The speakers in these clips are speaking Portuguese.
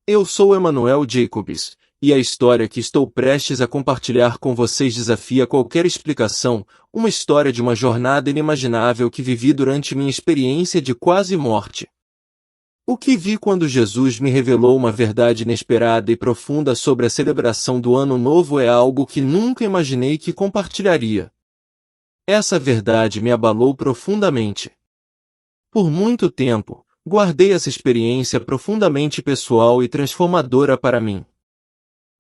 Eu sou Emanuel Jacobs, e a história que estou prestes a compartilhar com vocês desafia qualquer explicação, uma história de uma jornada inimaginável que vivi durante minha experiência de quase morte. O que vi quando Jesus me revelou uma verdade inesperada e profunda sobre a celebração do Ano Novo é algo que nunca imaginei que compartilharia. Essa verdade me abalou profundamente. Por muito tempo, guardei essa experiência profundamente pessoal e transformadora para mim.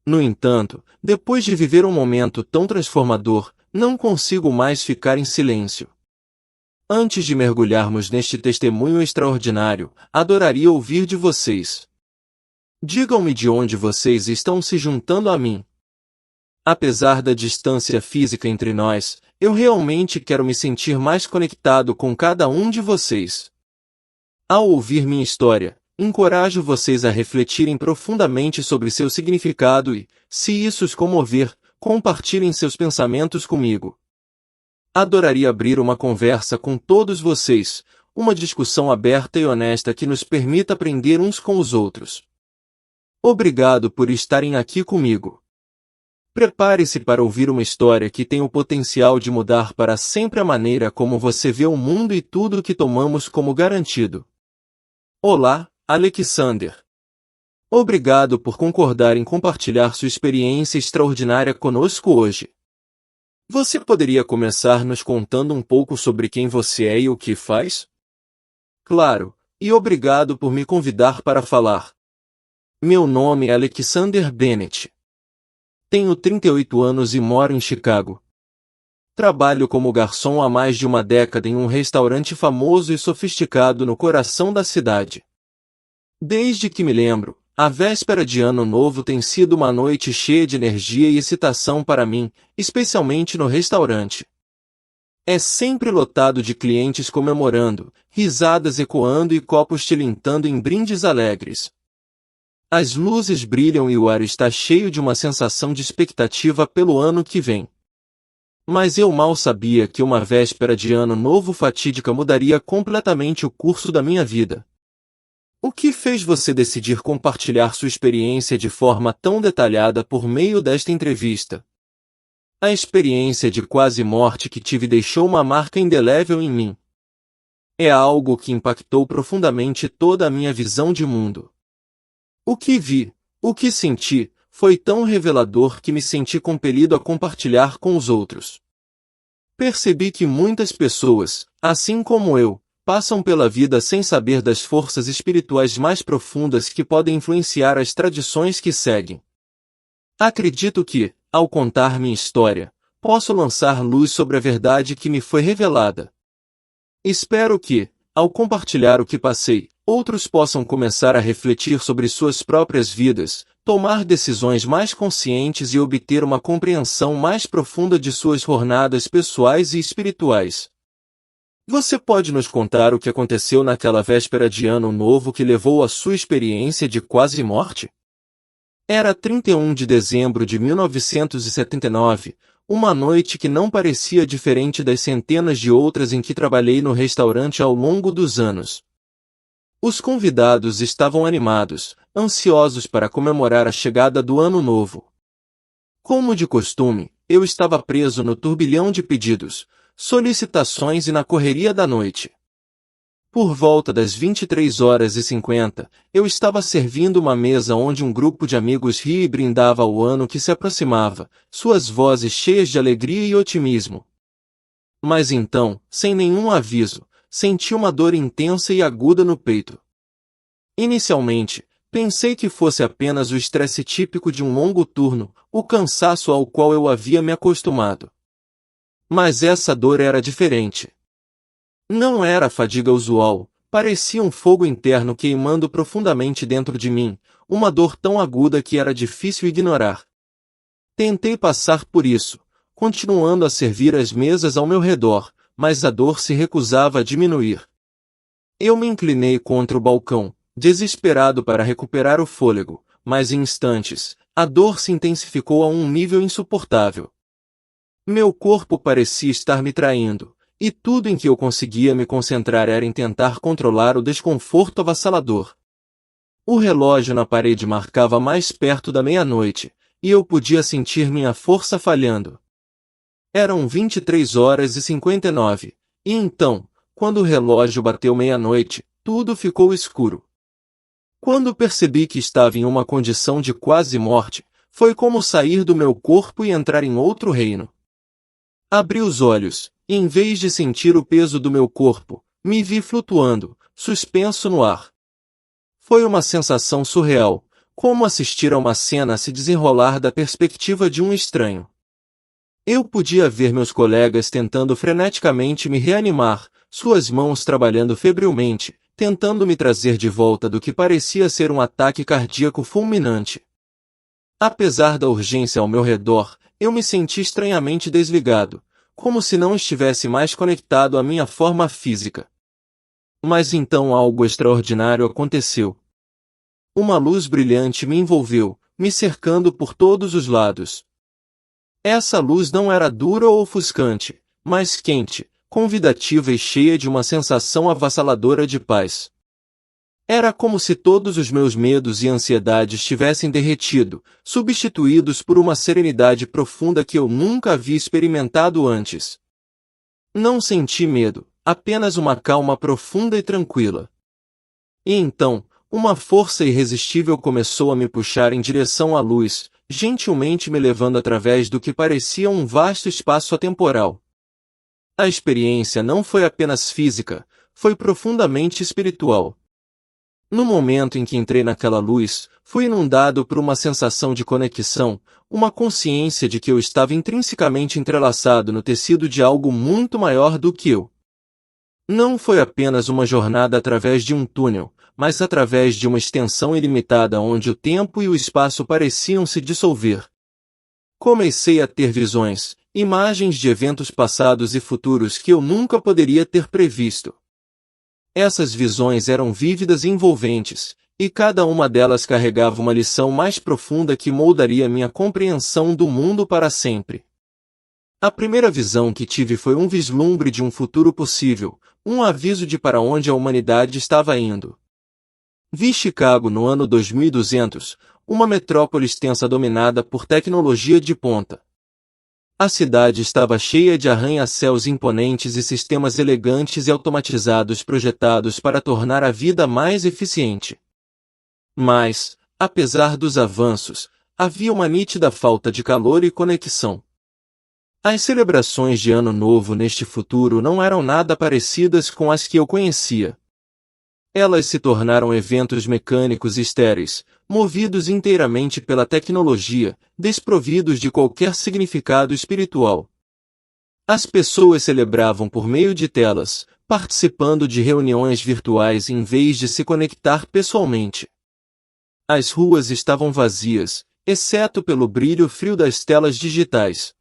No entanto, depois de viver um momento tão transformador, não consigo mais ficar em silêncio. Antes de mergulharmos neste testemunho extraordinário, adoraria ouvir de vocês. Digam-me de onde vocês estão se juntando a mim. Apesar da distância física entre nós, eu realmente quero me sentir mais conectado com cada um de vocês. Ao ouvir minha história, encorajo vocês a refletirem profundamente sobre seu significado e, se isso os comover, compartilhem seus pensamentos comigo. Adoraria abrir uma conversa com todos vocês, uma discussão aberta e honesta que nos permita aprender uns com os outros. Obrigado por estarem aqui comigo. Prepare-se para ouvir uma história que tem o potencial de mudar para sempre a maneira como você vê o mundo e tudo o que tomamos como garantido. Olá, Alexander. Obrigado por concordar em compartilhar sua experiência extraordinária conosco hoje. Você poderia começar nos contando um pouco sobre quem você é e o que faz? Claro, e obrigado por me convidar para falar. Meu nome é Alexander Bennett. Tenho 38 anos e moro em Chicago. Trabalho como garçom há mais de uma década em um restaurante famoso e sofisticado no coração da cidade. Desde que me lembro, a véspera de Ano Novo tem sido uma noite cheia de energia e excitação para mim, especialmente no restaurante. É sempre lotado de clientes comemorando, risadas ecoando e copos tilintando em brindes alegres. As luzes brilham e o ar está cheio de uma sensação de expectativa pelo ano que vem. Mas eu mal sabia que uma véspera de Ano Novo fatídica mudaria completamente o curso da minha vida. O que fez você decidir compartilhar sua experiência de forma tão detalhada por meio desta entrevista? A experiência de quase morte que tive deixou uma marca indelével em mim. É algo que impactou profundamente toda a minha visão de mundo. O que vi, o que senti, foi tão revelador que me senti compelido a compartilhar com os outros. Percebi que muitas pessoas, assim como eu, passam pela vida sem saber das forças espirituais mais profundas que podem influenciar as tradições que seguem. Acredito que, ao contar minha história, posso lançar luz sobre a verdade que me foi revelada. Espero que, ao compartilhar o que passei, outros possam começar a refletir sobre suas próprias vidas, tomar decisões mais conscientes e obter uma compreensão mais profunda de suas jornadas pessoais e espirituais. Você pode nos contar o que aconteceu naquela véspera de Ano Novo que levou à sua experiência de quase morte? Era 31 de dezembro de 1979, uma noite que não parecia diferente das centenas de outras em que trabalhei no restaurante ao longo dos anos. Os convidados estavam animados, ansiosos para comemorar a chegada do Ano Novo. Como de costume, eu estava preso no turbilhão de pedidos, solicitações e na correria da noite. Por volta das 23h50, eu estava servindo uma mesa onde um grupo de amigos ria e brindava ao ano que se aproximava, suas vozes cheias de alegria e otimismo. Mas então, sem nenhum aviso, senti uma dor intensa e aguda no peito. Inicialmente, pensei que fosse apenas o estresse típico de um longo turno, o cansaço ao qual eu havia me acostumado. Mas essa dor era diferente. Não era a fadiga usual, parecia um fogo interno queimando profundamente dentro de mim, uma dor tão aguda que era difícil ignorar. Tentei passar por isso, continuando a servir as mesas ao meu redor, mas a dor se recusava a diminuir. Eu me inclinei contra o balcão, desesperado para recuperar o fôlego, mas em instantes, a dor se intensificou a um nível insuportável. Meu corpo parecia estar me traindo, e tudo em que eu conseguia me concentrar era em tentar controlar o desconforto avassalador. O relógio na parede marcava mais perto da meia-noite, e eu podia sentir minha força falhando. Eram 23h59, e então, quando o relógio bateu meia-noite, tudo ficou escuro. Quando percebi que estava em uma condição de quase morte, foi como sair do meu corpo e entrar em outro reino. Abri os olhos, e em vez de sentir o peso do meu corpo, me vi flutuando, suspenso no ar. Foi uma sensação surreal, como assistir a uma cena se desenrolar da perspectiva de um estranho. Eu podia ver meus colegas tentando freneticamente me reanimar, suas mãos trabalhando febrilmente, tentando me trazer de volta do que parecia ser um ataque cardíaco fulminante. Apesar da urgência ao meu redor, eu me senti estranhamente desligado, como se não estivesse mais conectado à minha forma física. Mas então algo extraordinário aconteceu. Uma luz brilhante me envolveu, me cercando por todos os lados. Essa luz não era dura ou ofuscante, mas quente, convidativa e cheia de uma sensação avassaladora de paz. Era como se todos os meus medos e ansiedades tivessem derretido, substituídos por uma serenidade profunda que eu nunca havia experimentado antes. Não senti medo, apenas uma calma profunda e tranquila. E então, uma força irresistível começou a me puxar em direção à luz, gentilmente me levando através do que parecia um vasto espaço atemporal. A experiência não foi apenas física, foi profundamente espiritual. No momento em que entrei naquela luz, fui inundado por uma sensação de conexão, uma consciência de que eu estava intrinsecamente entrelaçado no tecido de algo muito maior do que eu. Não foi apenas uma jornada através de um túnel, mas através de uma extensão ilimitada onde o tempo e o espaço pareciam se dissolver. Comecei a ter visões, imagens de eventos passados e futuros que eu nunca poderia ter previsto. Essas visões eram vívidas e envolventes, e cada uma delas carregava uma lição mais profunda que moldaria minha compreensão do mundo para sempre. A primeira visão que tive foi um vislumbre de um futuro possível, um aviso de para onde a humanidade estava indo. Vi Chicago no ano 2200, uma metrópole extensa dominada por tecnologia de ponta. A cidade estava cheia de arranha-céus imponentes e sistemas elegantes e automatizados projetados para tornar a vida mais eficiente. Mas, apesar dos avanços, havia uma nítida falta de calor e conexão. As celebrações de Ano Novo neste futuro não eram nada parecidas com as que eu conhecia. Elas se tornaram eventos mecânicos e estéreis, movidos inteiramente pela tecnologia, desprovidos de qualquer significado espiritual. As pessoas celebravam por meio de telas, participando de reuniões virtuais em vez de se conectar pessoalmente. As ruas estavam vazias, exceto pelo brilho frio das telas digitais.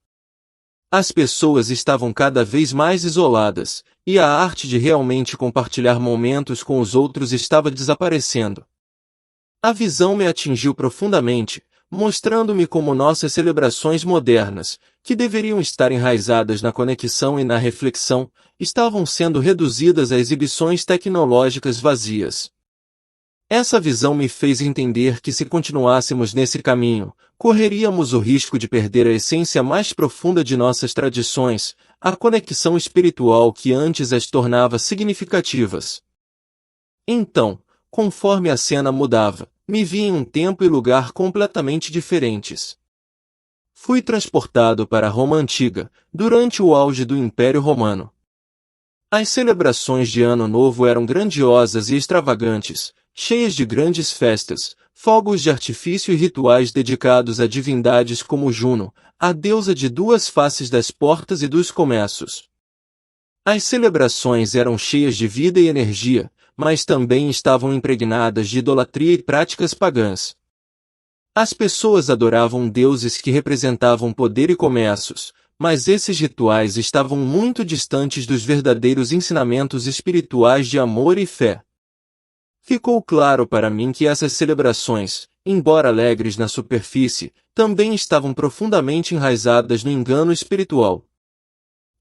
As pessoas estavam cada vez mais isoladas, e a arte de realmente compartilhar momentos com os outros estava desaparecendo. A visão me atingiu profundamente, mostrando-me como nossas celebrações modernas, que deveriam estar enraizadas na conexão e na reflexão, estavam sendo reduzidas a exibições tecnológicas vazias. Essa visão me fez entender que se continuássemos nesse caminho, correríamos o risco de perder a essência mais profunda de nossas tradições, a conexão espiritual que antes as tornava significativas. Então, conforme a cena mudava, me vi em um tempo e lugar completamente diferentes. Fui transportado para Roma Antiga, durante o auge do Império Romano. As celebrações de Ano Novo eram grandiosas e extravagantes, cheias de grandes festas, fogos de artifício e rituais dedicados a divindades como Juno, a deusa de duas faces das portas e dos comércios. As celebrações eram cheias de vida e energia, mas também estavam impregnadas de idolatria e práticas pagãs. As pessoas adoravam deuses que representavam poder e comércios, mas esses rituais estavam muito distantes dos verdadeiros ensinamentos espirituais de amor e fé. Ficou claro para mim que essas celebrações, embora alegres na superfície, também estavam profundamente enraizadas no engano espiritual.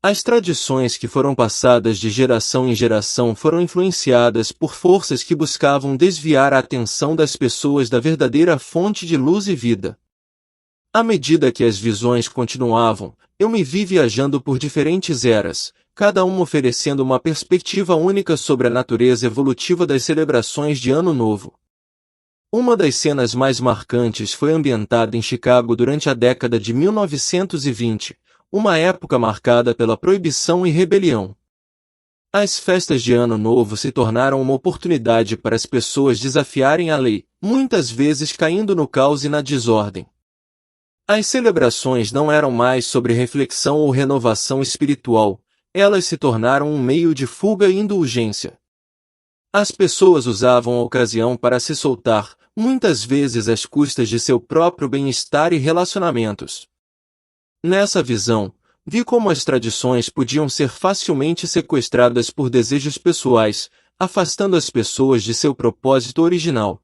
As tradições que foram passadas de geração em geração foram influenciadas por forças que buscavam desviar a atenção das pessoas da verdadeira fonte de luz e vida. À medida que as visões continuavam, eu me vi viajando por diferentes eras, cada uma oferecendo uma perspectiva única sobre a natureza evolutiva das celebrações de Ano Novo. Uma das cenas mais marcantes foi ambientada em Chicago durante a década de 1920, uma época marcada pela proibição e rebelião. As festas de Ano Novo se tornaram uma oportunidade para as pessoas desafiarem a lei, muitas vezes caindo no caos e na desordem. As celebrações não eram mais sobre reflexão ou renovação espiritual, elas se tornaram um meio de fuga e indulgência. As pessoas usavam a ocasião para se soltar, muitas vezes às custas de seu próprio bem-estar e relacionamentos. Nessa visão, vi como as tradições podiam ser facilmente sequestradas por desejos pessoais, afastando as pessoas de seu propósito original.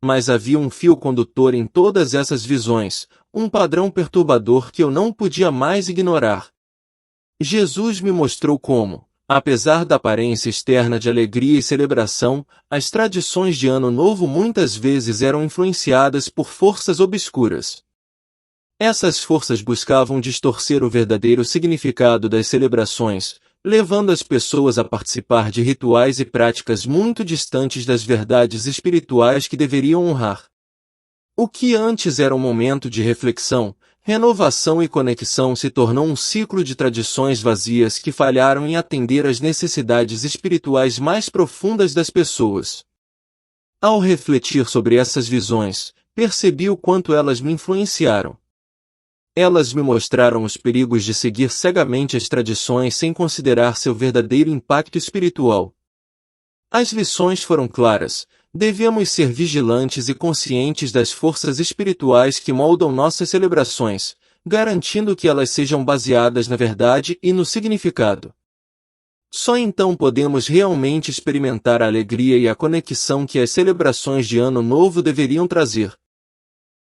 Mas havia um fio condutor em todas essas visões, um padrão perturbador que eu não podia mais ignorar. Jesus me mostrou como, apesar da aparência externa de alegria e celebração, as tradições de Ano Novo muitas vezes eram influenciadas por forças obscuras. Essas forças buscavam distorcer o verdadeiro significado das celebrações, levando as pessoas a participar de rituais e práticas muito distantes das verdades espirituais que deveriam honrar. O que antes era um momento de reflexão, renovação e conexão se tornou um ciclo de tradições vazias que falharam em atender às necessidades espirituais mais profundas das pessoas. Ao refletir sobre essas visões, percebi o quanto elas me influenciaram. Elas me mostraram os perigos de seguir cegamente as tradições sem considerar seu verdadeiro impacto espiritual. As lições foram claras: devemos ser vigilantes e conscientes das forças espirituais que moldam nossas celebrações, garantindo que elas sejam baseadas na verdade e no significado. Só então podemos realmente experimentar a alegria e a conexão que as celebrações de Ano Novo deveriam trazer.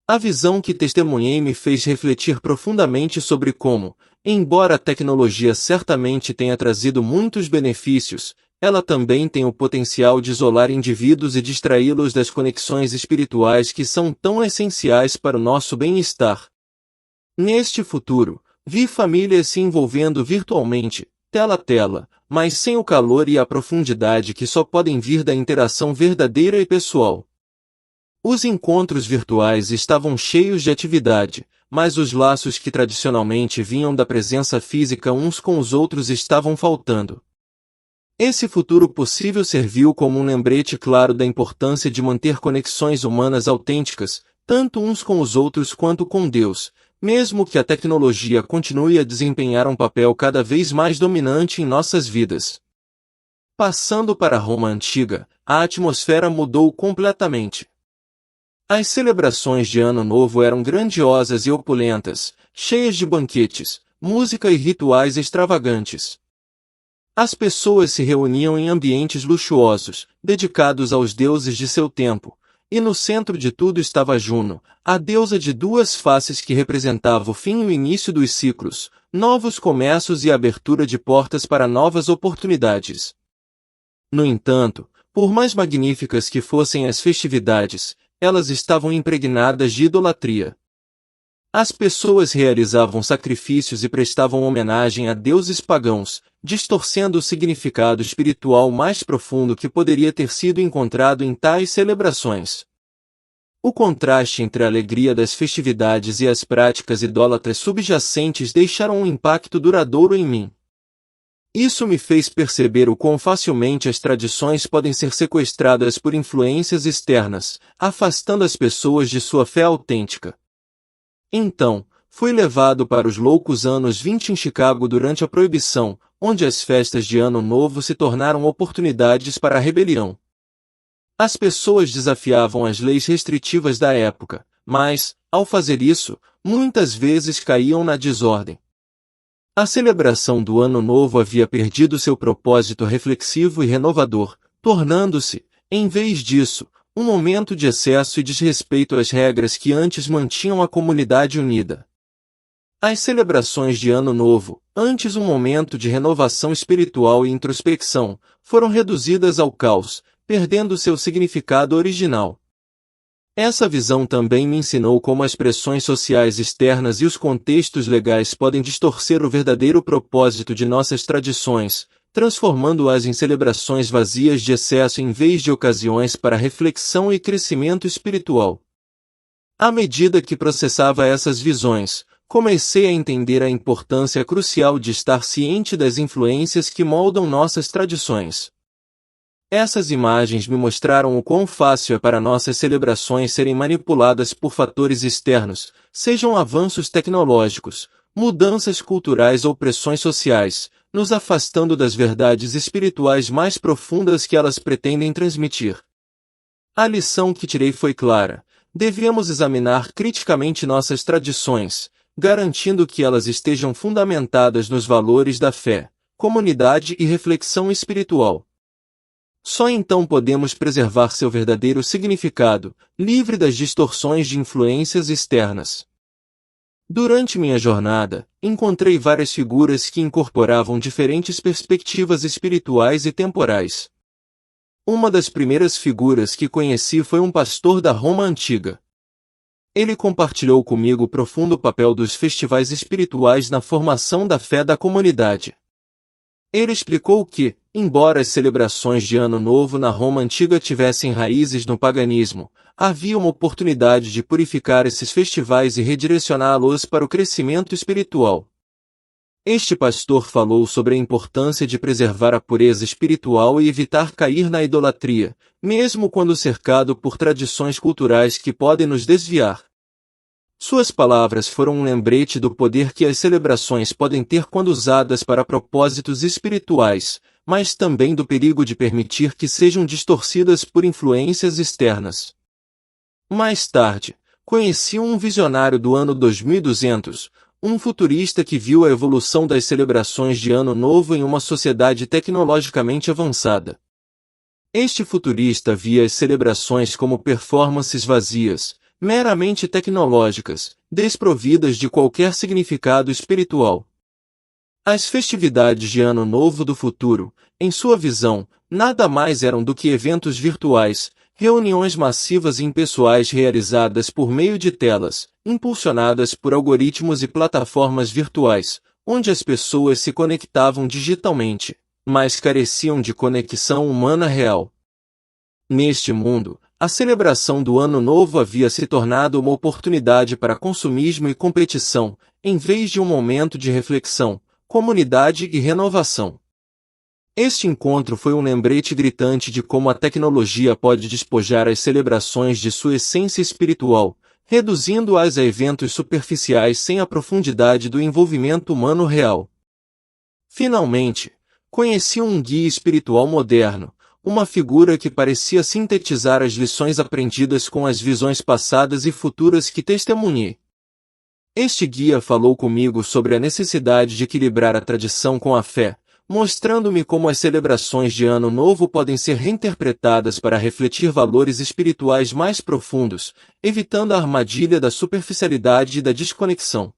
A visão que testemunhei me fez refletir profundamente sobre como, embora a tecnologia certamente tenha trazido muitos benefícios, ela também tem o potencial de isolar indivíduos e distraí-los das conexões espirituais que são tão essenciais para o nosso bem-estar. Neste futuro, vi famílias se envolvendo virtualmente, tela a tela, mas sem o calor e a profundidade que só podem vir da interação verdadeira e pessoal. Os encontros virtuais estavam cheios de atividade, mas os laços que tradicionalmente vinham da presença física uns com os outros estavam faltando. Esse futuro possível serviu como um lembrete claro da importância de manter conexões humanas autênticas, tanto uns com os outros quanto com Deus, mesmo que a tecnologia continue a desempenhar um papel cada vez mais dominante em nossas vidas. Passando para Roma antiga, a atmosfera mudou completamente. As celebrações de Ano Novo eram grandiosas e opulentas, cheias de banquetes, música e rituais extravagantes. As pessoas se reuniam em ambientes luxuosos, dedicados aos deuses de seu tempo, e no centro de tudo estava Juno, a deusa de duas faces que representava o fim e o início dos ciclos, novos começos e a abertura de portas para novas oportunidades. No entanto, por mais magníficas que fossem as festividades, elas estavam impregnadas de idolatria. As pessoas realizavam sacrifícios e prestavam homenagem a deuses pagãos, distorcendo o significado espiritual mais profundo que poderia ter sido encontrado em tais celebrações. O contraste entre a alegria das festividades e as práticas idólatras subjacentes deixaram um impacto duradouro em mim. Isso me fez perceber o quão facilmente as tradições podem ser sequestradas por influências externas, afastando as pessoas de sua fé autêntica. Então, fui levado para os loucos anos 20 em Chicago durante a Proibição, onde as festas de Ano Novo se tornaram oportunidades para a rebelião. As pessoas desafiavam as leis restritivas da época, mas, ao fazer isso, muitas vezes caíam na desordem. A celebração do Ano Novo havia perdido seu propósito reflexivo e renovador, tornando-se, em vez disso, um momento de excesso e desrespeito às regras que antes mantinham a comunidade unida. As celebrações de Ano Novo, antes um momento de renovação espiritual e introspecção, foram reduzidas ao caos, perdendo seu significado original. Essa visão também me ensinou como as pressões sociais externas e os contextos legais podem distorcer o verdadeiro propósito de nossas tradições, transformando-as em celebrações vazias de excesso em vez de ocasiões para reflexão e crescimento espiritual. À medida que processava essas visões, comecei a entender a importância crucial de estar ciente das influências que moldam nossas tradições. Essas imagens me mostraram o quão fácil é para nossas celebrações serem manipuladas por fatores externos, sejam avanços tecnológicos, mudanças culturais ou pressões sociais, nos afastando das verdades espirituais mais profundas que elas pretendem transmitir. A lição que tirei foi clara: devemos examinar criticamente nossas tradições, garantindo que elas estejam fundamentadas nos valores da fé, comunidade e reflexão espiritual. Só então podemos preservar seu verdadeiro significado, livre das distorções de influências externas. Durante minha jornada, encontrei várias figuras que incorporavam diferentes perspectivas espirituais e temporais. Uma das primeiras figuras que conheci foi um pastor da Roma antiga. Ele compartilhou comigo o profundo papel dos festivais espirituais na formação da fé da comunidade. Ele explicou que, embora as celebrações de Ano Novo na Roma antiga tivessem raízes no paganismo, havia uma oportunidade de purificar esses festivais e redirecioná-los para o crescimento espiritual. Este pastor falou sobre a importância de preservar a pureza espiritual e evitar cair na idolatria, mesmo quando cercado por tradições culturais que podem nos desviar. Suas palavras foram um lembrete do poder que as celebrações podem ter quando usadas para propósitos espirituais, mas também do perigo de permitir que sejam distorcidas por influências externas. Mais tarde, conheci um visionário do ano 2200, um futurista que viu a evolução das celebrações de Ano Novo em uma sociedade tecnologicamente avançada. Este futurista via as celebrações como performances vazias, meramente tecnológicas, desprovidas de qualquer significado espiritual. As festividades de Ano Novo do futuro, em sua visão, nada mais eram do que eventos virtuais, reuniões massivas e impessoais realizadas por meio de telas, impulsionadas por algoritmos e plataformas virtuais, onde as pessoas se conectavam digitalmente, mas careciam de conexão humana real. Neste mundo, a celebração do Ano Novo havia se tornado uma oportunidade para consumismo e competição, em vez de um momento de reflexão, comunidade e renovação. Este encontro foi um lembrete gritante de como a tecnologia pode despojar as celebrações de sua essência espiritual, reduzindo-as a eventos superficiais sem a profundidade do envolvimento humano real. Finalmente, conheci um guia espiritual moderno, uma figura que parecia sintetizar as lições aprendidas com as visões passadas e futuras que testemunhei. Este guia falou comigo sobre a necessidade de equilibrar a tradição com a fé, mostrando-me como as celebrações de Ano Novo podem ser reinterpretadas para refletir valores espirituais mais profundos, evitando a armadilha da superficialidade e da desconexão.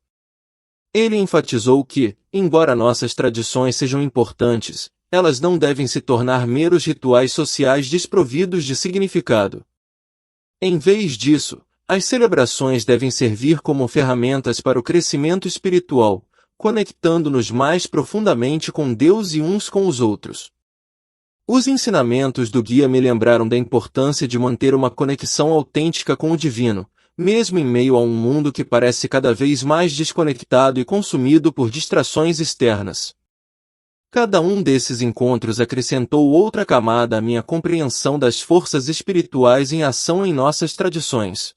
Ele enfatizou que, embora nossas tradições sejam importantes, elas não devem se tornar meros rituais sociais desprovidos de significado. Em vez disso, as celebrações devem servir como ferramentas para o crescimento espiritual, conectando-nos mais profundamente com Deus e uns com os outros. Os ensinamentos do guia me lembraram da importância de manter uma conexão autêntica com o divino, mesmo em meio a um mundo que parece cada vez mais desconectado e consumido por distrações externas. Cada um desses encontros acrescentou outra camada à minha compreensão das forças espirituais em ação em nossas tradições.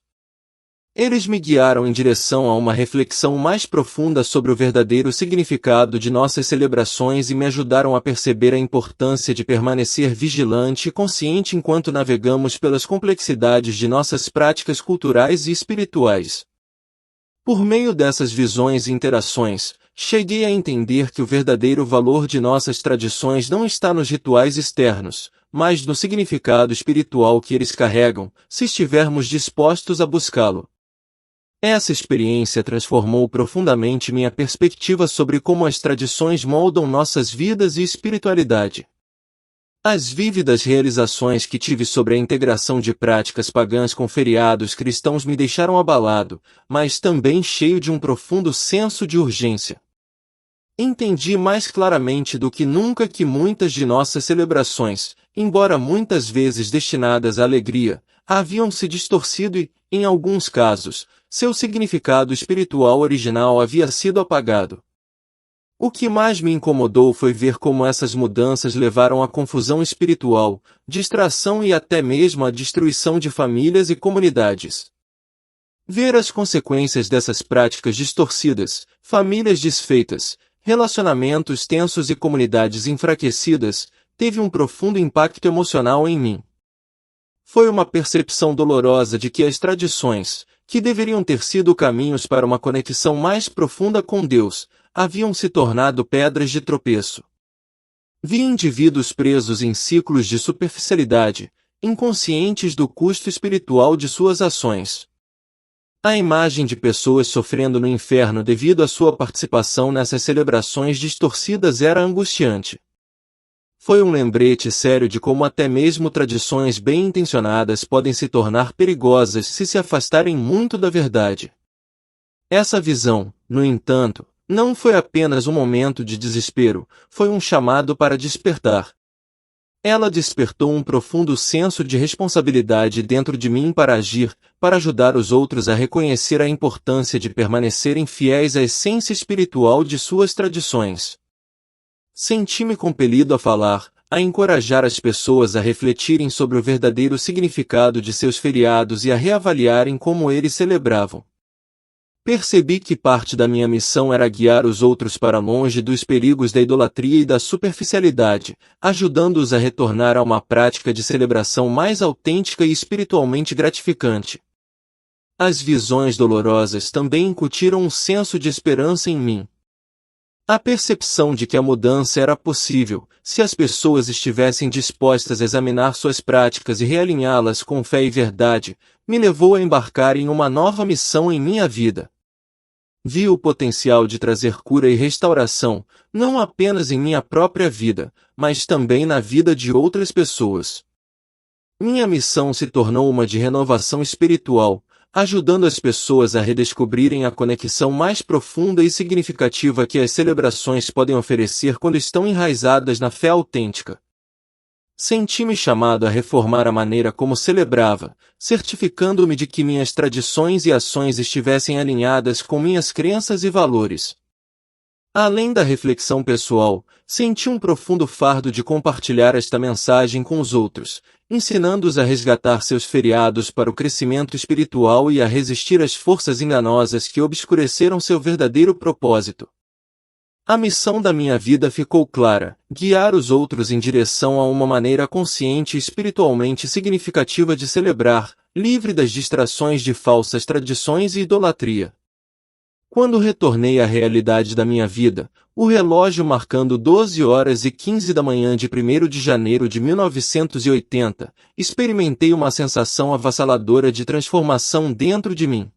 Eles me guiaram em direção a uma reflexão mais profunda sobre o verdadeiro significado de nossas celebrações e me ajudaram a perceber a importância de permanecer vigilante e consciente enquanto navegamos pelas complexidades de nossas práticas culturais e espirituais. Por meio dessas visões e interações, cheguei a entender que o verdadeiro valor de nossas tradições não está nos rituais externos, mas no significado espiritual que eles carregam, se estivermos dispostos a buscá-lo. Essa experiência transformou profundamente minha perspectiva sobre como as tradições moldam nossas vidas e espiritualidade. As vívidas realizações que tive sobre a integração de práticas pagãs com feriados cristãos me deixaram abalado, mas também cheio de um profundo senso de urgência. Entendi mais claramente do que nunca que muitas de nossas celebrações, embora muitas vezes destinadas à alegria, haviam se distorcido e, em alguns casos, seu significado espiritual original havia sido apagado. O que mais me incomodou foi ver como essas mudanças levaram à confusão espiritual, distração e até mesmo à destruição de famílias e comunidades. Ver as consequências dessas práticas distorcidas, famílias desfeitas, relacionamentos tensos e comunidades enfraquecidas, teve um profundo impacto emocional em mim. Foi uma percepção dolorosa de que as tradições, que deveriam ter sido caminhos para uma conexão mais profunda com Deus, haviam se tornado pedras de tropeço. Vi indivíduos presos em ciclos de superficialidade, inconscientes do custo espiritual de suas ações. A imagem de pessoas sofrendo no inferno devido à sua participação nessas celebrações distorcidas era angustiante. Foi um lembrete sério de como até mesmo tradições bem-intencionadas podem se tornar perigosas se afastarem muito da verdade. Essa visão, no entanto, não foi apenas um momento de desespero, foi um chamado para despertar. Ela despertou um profundo senso de responsabilidade dentro de mim para agir, para ajudar os outros a reconhecer a importância de permanecerem fiéis à essência espiritual de suas tradições. Senti-me compelido a falar, a encorajar as pessoas a refletirem sobre o verdadeiro significado de seus feriados e a reavaliarem como eles celebravam. Percebi que parte da minha missão era guiar os outros para longe dos perigos da idolatria e da superficialidade, ajudando-os a retornar a uma prática de celebração mais autêntica e espiritualmente gratificante. As visões dolorosas também incutiram um senso de esperança em mim. A percepção de que a mudança era possível, se as pessoas estivessem dispostas a examinar suas práticas e realinhá-las com fé e verdade, me levou a embarcar em uma nova missão em minha vida. Vi o potencial de trazer cura e restauração, não apenas em minha própria vida, mas também na vida de outras pessoas. Minha missão se tornou uma de renovação espiritual, ajudando as pessoas a redescobrirem a conexão mais profunda e significativa que as celebrações podem oferecer quando estão enraizadas na fé autêntica. Senti-me chamado a reformar a maneira como celebrava, certificando-me de que minhas tradições e ações estivessem alinhadas com minhas crenças e valores. Além da reflexão pessoal, senti um profundo fardo de compartilhar esta mensagem com os outros, ensinando-os a resgatar seus feriados para o crescimento espiritual e a resistir às forças enganosas que obscureceram seu verdadeiro propósito. A missão da minha vida ficou clara: guiar os outros em direção a uma maneira consciente e espiritualmente significativa de celebrar, livre das distrações de falsas tradições e idolatria. Quando retornei à realidade da minha vida, o relógio marcando 12h15 da manhã de 1º de janeiro de 1980, experimentei uma sensação avassaladora de transformação dentro de mim.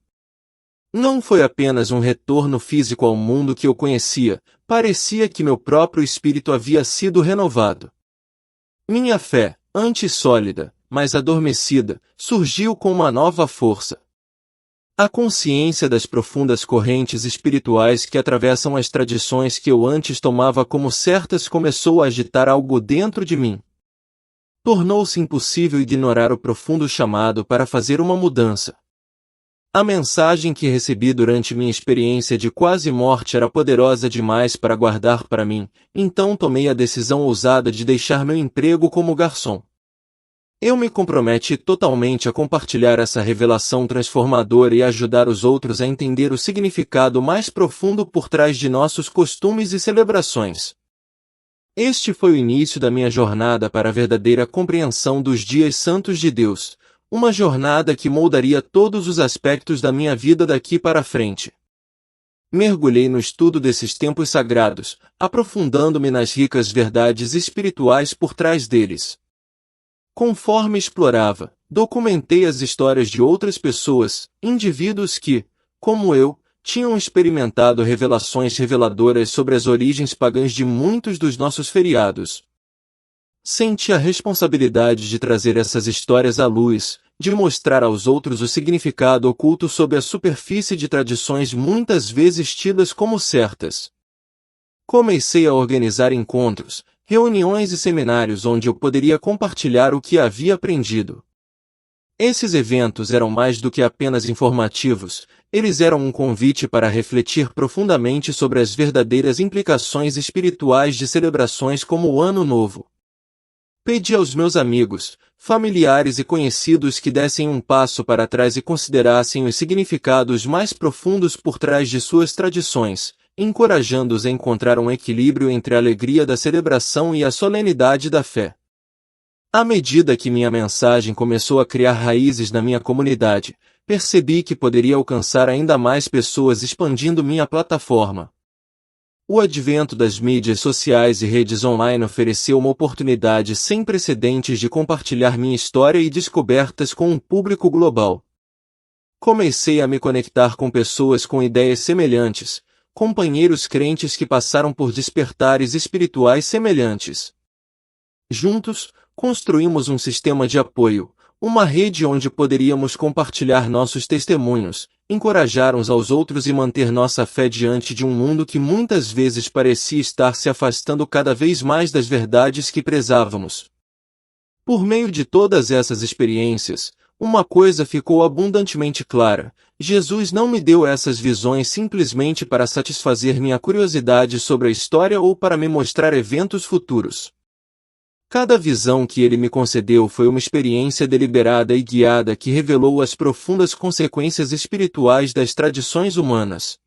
Não foi apenas um retorno físico ao mundo que eu conhecia, parecia que meu próprio espírito havia sido renovado. Minha fé, antes sólida, mas adormecida, surgiu com uma nova força. A consciência das profundas correntes espirituais que atravessam as tradições que eu antes tomava como certas começou a agitar algo dentro de mim. Tornou-se impossível ignorar o profundo chamado para fazer uma mudança. A mensagem que recebi durante minha experiência de quase morte era poderosa demais para guardar para mim, então tomei a decisão ousada de deixar meu emprego como garçom. Eu me comprometi totalmente a compartilhar essa revelação transformadora e ajudar os outros a entender o significado mais profundo por trás de nossos costumes e celebrações. Este foi o início da minha jornada para a verdadeira compreensão dos dias santos de Deus, uma jornada que moldaria todos os aspectos da minha vida daqui para frente. Mergulhei no estudo desses tempos sagrados, aprofundando-me nas ricas verdades espirituais por trás deles. Conforme explorava, documentei as histórias de outras pessoas, indivíduos que, como eu, tinham experimentado revelações reveladoras sobre as origens pagãs de muitos dos nossos feriados. Senti a responsabilidade de trazer essas histórias à luz, de mostrar aos outros o significado oculto sob a superfície de tradições muitas vezes tidas como certas. Comecei a organizar encontros, reuniões e seminários onde eu poderia compartilhar o que havia aprendido. Esses eventos eram mais do que apenas informativos, eles eram um convite para refletir profundamente sobre as verdadeiras implicações espirituais de celebrações como o Ano Novo. Pedi aos meus amigos, familiares e conhecidos que dessem um passo para trás e considerassem os significados mais profundos por trás de suas tradições, encorajando-os a encontrar um equilíbrio entre a alegria da celebração e a solenidade da fé. À medida que minha mensagem começou a criar raízes na minha comunidade, percebi que poderia alcançar ainda mais pessoas expandindo minha plataforma. O advento das mídias sociais e redes online ofereceu uma oportunidade sem precedentes de compartilhar minha história e descobertas com um público global. Comecei a me conectar com pessoas com ideias semelhantes, companheiros crentes que passaram por despertares espirituais semelhantes. Juntos, construímos um sistema de apoio, uma rede onde poderíamos compartilhar nossos testemunhos, encorajar uns aos outros e manter nossa fé diante de um mundo que muitas vezes parecia estar se afastando cada vez mais das verdades que prezávamos. Por meio de todas essas experiências, uma coisa ficou abundantemente clara: Jesus não me deu essas visões simplesmente para satisfazer minha curiosidade sobre a história ou para me mostrar eventos futuros. Cada visão que ele me concedeu foi uma experiência deliberada e guiada que revelou as profundas consequências espirituais das tradições humanas.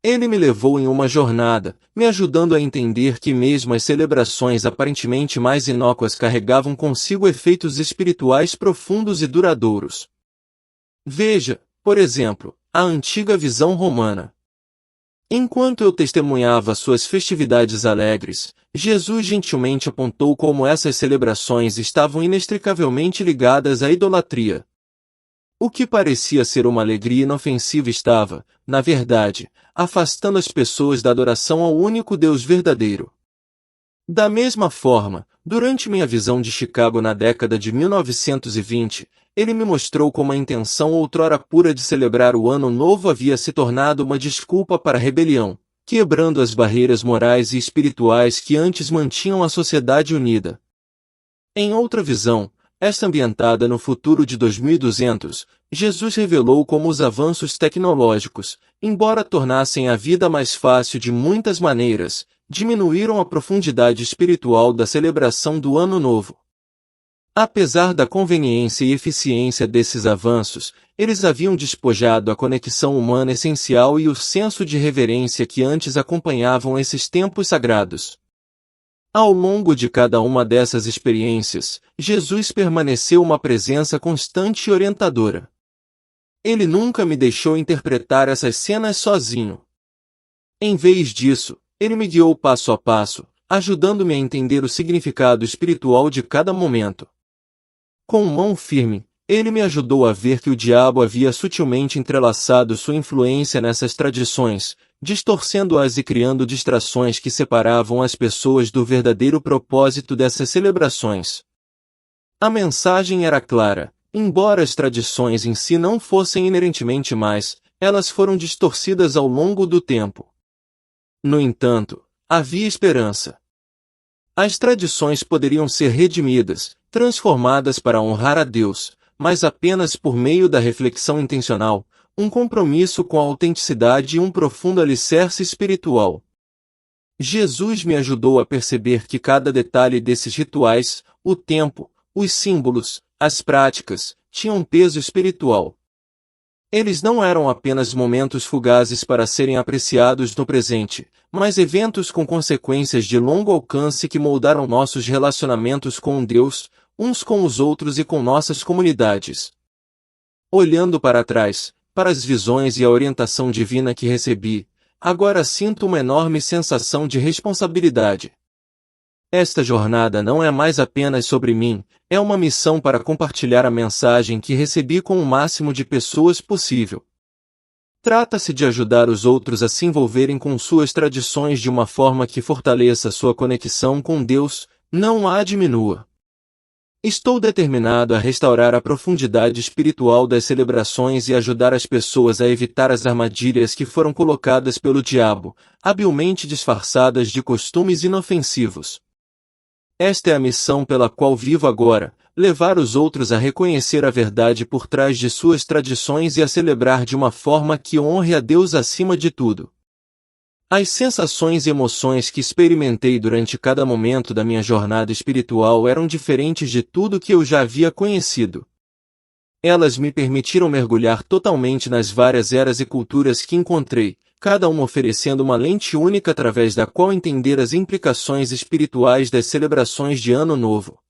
Ele me levou em uma jornada, me ajudando a entender que mesmo as celebrações aparentemente mais inócuas carregavam consigo efeitos espirituais profundos e duradouros. Veja, por exemplo, a antiga visão romana. Enquanto eu testemunhava suas festividades alegres, Jesus gentilmente apontou como essas celebrações estavam inextricavelmente ligadas à idolatria. O que parecia ser uma alegria inofensiva estava, na verdade, afastando as pessoas da adoração ao único Deus verdadeiro. Da mesma forma, durante minha visão de Chicago na década de 1920, ele me mostrou como a intenção outrora pura de celebrar o Ano Novo havia se tornado uma desculpa para a rebelião, quebrando as barreiras morais e espirituais que antes mantinham a sociedade unida. Em outra visão, esta ambientada no futuro de 2200, Jesus revelou como os avanços tecnológicos, embora tornassem a vida mais fácil de muitas maneiras, diminuíram a profundidade espiritual da celebração do Ano Novo. Apesar da conveniência e eficiência desses avanços, eles haviam despojado a conexão humana essencial e o senso de reverência que antes acompanhavam esses tempos sagrados. Ao longo de cada uma dessas experiências, Jesus permaneceu uma presença constante e orientadora. Ele nunca me deixou interpretar essas cenas sozinho. Em vez disso, ele me guiou passo a passo, ajudando-me a entender o significado espiritual de cada momento. Com mão firme, ele me ajudou a ver que o diabo havia sutilmente entrelaçado sua influência nessas tradições, distorcendo-as e criando distrações que separavam as pessoas do verdadeiro propósito dessas celebrações. A mensagem era clara: embora as tradições em si não fossem inerentemente más, elas foram distorcidas ao longo do tempo. No entanto, havia esperança. As tradições poderiam ser redimidas, transformadas para honrar a Deus, mas apenas por meio da reflexão intencional, um compromisso com a autenticidade e um profundo alicerce espiritual. Jesus me ajudou a perceber que cada detalhe desses rituais, o tempo, os símbolos, as práticas, tinham um peso espiritual. Eles não eram apenas momentos fugazes para serem apreciados no presente, mas eventos com consequências de longo alcance que moldaram nossos relacionamentos com Deus, uns com os outros e com nossas comunidades. Olhando para trás, para as visões e a orientação divina que recebi, agora sinto uma enorme sensação de responsabilidade. Esta jornada não é mais apenas sobre mim, é uma missão para compartilhar a mensagem que recebi com o máximo de pessoas possível. Trata-se de ajudar os outros a se envolverem com suas tradições de uma forma que fortaleça sua conexão com Deus, não a diminua. Estou determinado a restaurar a profundidade espiritual das celebrações e ajudar as pessoas a evitar as armadilhas que foram colocadas pelo diabo, habilmente disfarçadas de costumes inofensivos. Esta é a missão pela qual vivo agora, levar os outros a reconhecer a verdade por trás de suas tradições e a celebrar de uma forma que honre a Deus acima de tudo. As sensações e emoções que experimentei durante cada momento da minha jornada espiritual eram diferentes de tudo que eu já havia conhecido. Elas me permitiram mergulhar totalmente nas várias eras e culturas que encontrei, cada uma oferecendo uma lente única através da qual entender as implicações espirituais das celebrações de Ano Novo.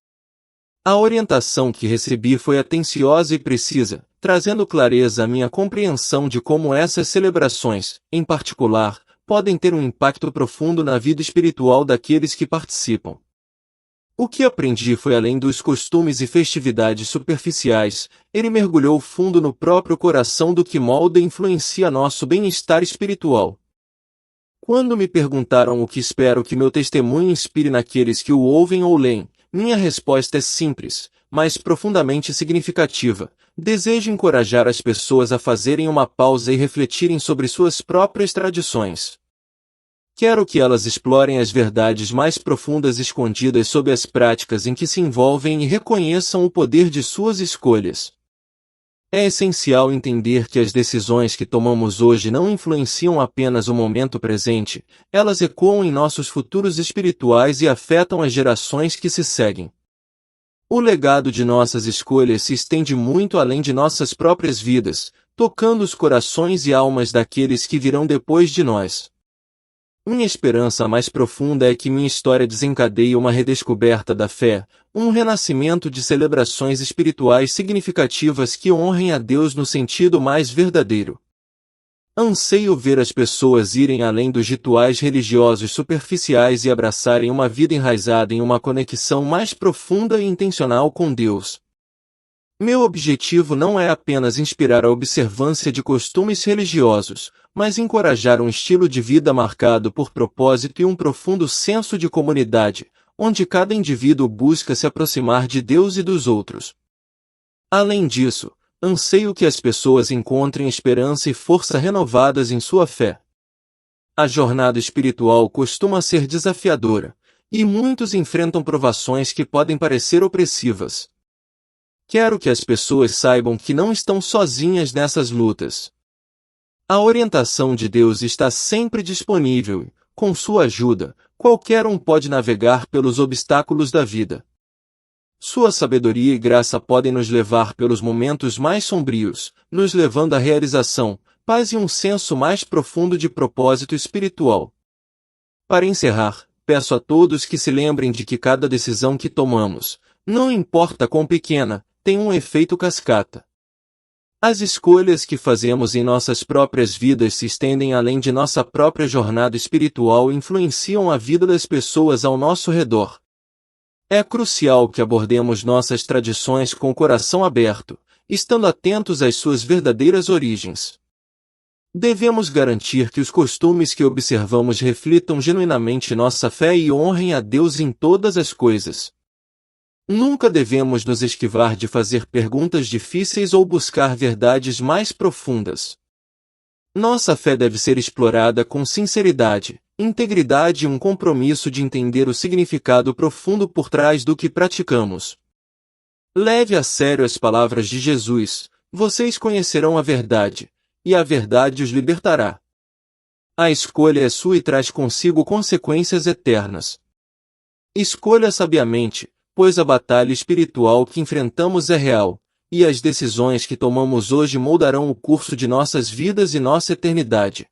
A orientação que recebi foi atenciosa e precisa, trazendo clareza à minha compreensão de como essas celebrações, em particular, podem ter um impacto profundo na vida espiritual daqueles que participam. O que aprendi foi além dos costumes e festividades superficiais, ele mergulhou fundo no próprio coração do que molda e influencia nosso bem-estar espiritual. Quando me perguntaram o que espero que meu testemunho inspire naqueles que o ouvem ou leem, minha resposta é simples, mas profundamente significativa. Desejo encorajar as pessoas a fazerem uma pausa e refletirem sobre suas próprias tradições. Quero que elas explorem as verdades mais profundas escondidas sob as práticas em que se envolvem e reconheçam o poder de suas escolhas. É essencial entender que as decisões que tomamos hoje não influenciam apenas o momento presente, elas ecoam em nossos futuros espirituais e afetam as gerações que se seguem. O legado de nossas escolhas se estende muito além de nossas próprias vidas, tocando os corações e almas daqueles que virão depois de nós. Minha esperança mais profunda é que minha história desencadeie uma redescoberta da fé, um renascimento de celebrações espirituais significativas que honrem a Deus no sentido mais verdadeiro. Anseio ver as pessoas irem além dos rituais religiosos superficiais e abraçarem uma vida enraizada em uma conexão mais profunda e intencional com Deus. Meu objetivo não é apenas inspirar a observância de costumes religiosos, mas encorajar um estilo de vida marcado por propósito e um profundo senso de comunidade, onde cada indivíduo busca se aproximar de Deus e dos outros. Além disso, anseio que as pessoas encontrem esperança e força renovadas em sua fé. A jornada espiritual costuma ser desafiadora, e muitos enfrentam provações que podem parecer opressivas. Quero que as pessoas saibam que não estão sozinhas nessas lutas. A orientação de Deus está sempre disponível e, com sua ajuda, qualquer um pode navegar pelos obstáculos da vida. Sua sabedoria e graça podem nos levar pelos momentos mais sombrios, nos levando à realização, paz e um senso mais profundo de propósito espiritual. Para encerrar, peço a todos que se lembrem de que cada decisão que tomamos, não importa quão pequena, tem um efeito cascata. As escolhas que fazemos em nossas próprias vidas se estendem além de nossa própria jornada espiritual e influenciam a vida das pessoas ao nosso redor. É crucial que abordemos nossas tradições com o coração aberto, estando atentos às suas verdadeiras origens. Devemos garantir que os costumes que observamos reflitam genuinamente nossa fé e honrem a Deus em todas as coisas. Nunca devemos nos esquivar de fazer perguntas difíceis ou buscar verdades mais profundas. Nossa fé deve ser explorada com sinceridade, integridade e um compromisso de entender o significado profundo por trás do que praticamos. Leve a sério as palavras de Jesus: vocês conhecerão a verdade, e a verdade os libertará. A escolha é sua e traz consigo consequências eternas. Escolha sabiamente, pois a batalha espiritual que enfrentamos é real, e as decisões que tomamos hoje moldarão o curso de nossas vidas e nossa eternidade.